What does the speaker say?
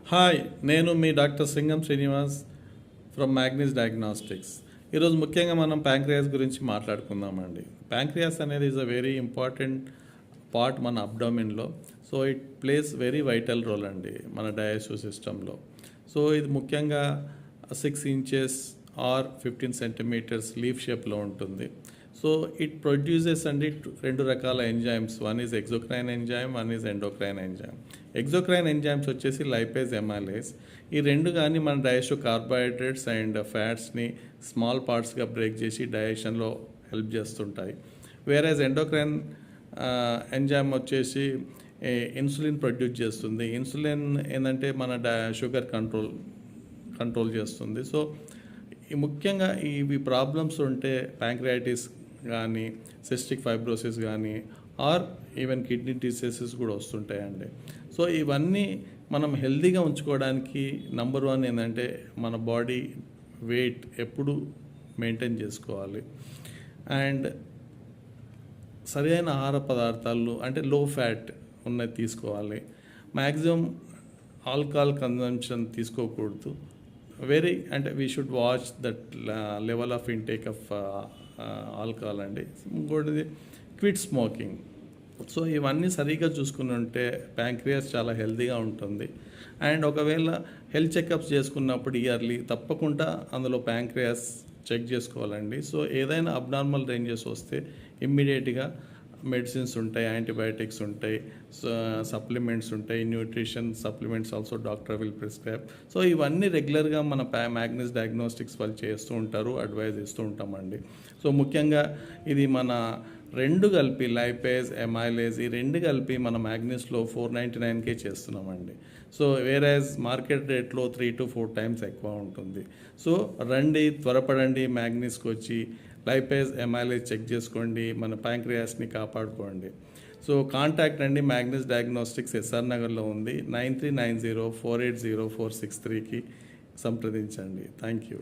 Hi, నేను మీ doctor Singam Srinivas from Magnis diagnostics. ఈరోజు ముఖ్యంగా మనం ప్యాంక్రియాస్ గురించి మాట్లాడుకుందామండి. ప్యాంక్రియాస్ అనేది is a very important part మన అబ్డామిన్లో. So it plays very vital role అండి మన డైజెస్టివ్ సిస్టంలో. సో ఇది ముఖ్యంగా 6 ఇంచెస్ ఆర్ 15 సెంటీమీటర్స్ లీఫ్ షేప్లో ఉంటుంది. సో ఇట్ ప్రొడ్యూసెస్ అండి రెండు రకాల enzymes. One is exocrine enzyme, one is endocrine enzyme. Exocrine enzymes వచ్చేసి లైపేజ్, ఎమైలేజ్. ఈ రెండు కానీ మన డైజెస్టివ్ కార్బోహైడ్రేట్స్ అండ్ ఫ్యాట్స్ని స్మాల్ పార్ట్స్గా బ్రేక్ చేసి డైజెషన్లో హెల్ప్ చేస్తుంటాయి. వేరేజ్ ఎండోక్రైన్ ఎంజైమ్ వచ్చేసి ఇన్సులిన్ ప్రొడ్యూస్ చేస్తుంది. ఇన్సులిన్ ఏంటంటే మన షుగర్ కంట్రోల్ చేస్తుంది. సో ముఖ్యంగా ఇవి ప్రాబ్లమ్స్ ఉంటే ప్యాంక్రియాటిస్ కానీ, సిస్టిక్ ఫైబ్రోసిస్ కానీ, ఆర్ ఈవెన్ కిడ్నీ డిసీజెస్ కూడా వస్తుంటాయండి. సో ఇవన్నీ మనం హెల్తీగా ఉంచుకోవడానికి నంబర్ 1 ఏంటంటే మన బాడీ వెయిట్ ఎప్పుడు మెయింటైన్ చేసుకోవాలి. అండ్ సరైన ఆహార పదార్థాలు అంటే లో ఫ్యాట్ ఉన్నది తీసుకోవాలి. మ్యాక్సిమం ఆల్కహాల్ కన్జంప్షన్ తీసుకోకూడదు. We should watch that level of intake of alcohol అండి. ఇంకోటిది క్విట్ స్మోకింగ్. సో ఇవన్నీ సరిగ్గా చూసుకుని ఉంటే ప్యాంక్రియాస్ చాలా హెల్తీగా ఉంటుంది. అండ్ ఒకవేళ హెల్త్ చెకప్స్ చేసుకున్నప్పుడు ఇయర్లీ తప్పకుండా అందులో ప్యాంక్రియాస్ చెక్ చేసుకోవాలండి. సో ఏదైనా అబ్నార్మల్ రేంజెస్ వస్తే ఇమ్మీడియట్గా మెడిసిన్స్ ఉంటాయి, యాంటీబయాటిక్స్ ఉంటాయి, సప్లిమెంట్స్ ఉంటాయి, nutrition supplements also doctor will prescribe. So ఇవన్నీ రెగ్యులర్గా మన మ్యాగ్నిస్ డయాగ్నోస్టిక్స్ వాళ్ళు చేస్తూ ఉంటారు, అడ్వైజ్ ఇస్తూ ఉంటామండి. సో ముఖ్యంగా ఇది మన రెండు కలిపి లైపేజ్, ఎమైలేజ్ ఈ రెండు కలిపి మన మ్యాగ్నిస్లో 499కే చేస్తున్నామండి. సో వేరేజ్ మార్కెట్ రేట్లో 3 to 4 times ఎక్కువ ఉంటుంది. సో త్వరపడండి మ్యాగ్నిస్కి వచ్చి లైపేజ్, ఎమైలేజ్ చెక్ చేసుకోండి, మన ప్యాంక్రియాస్ని కాపాడుకోండి. సో కాంటాక్ట్ అండి మ్యాగ్నిస్ డయాగ్నోస్టిక్స్, ఎస్ఆర్ నగర్లో ఉంది. 9390480463కి సంప్రదించండి. Thank you.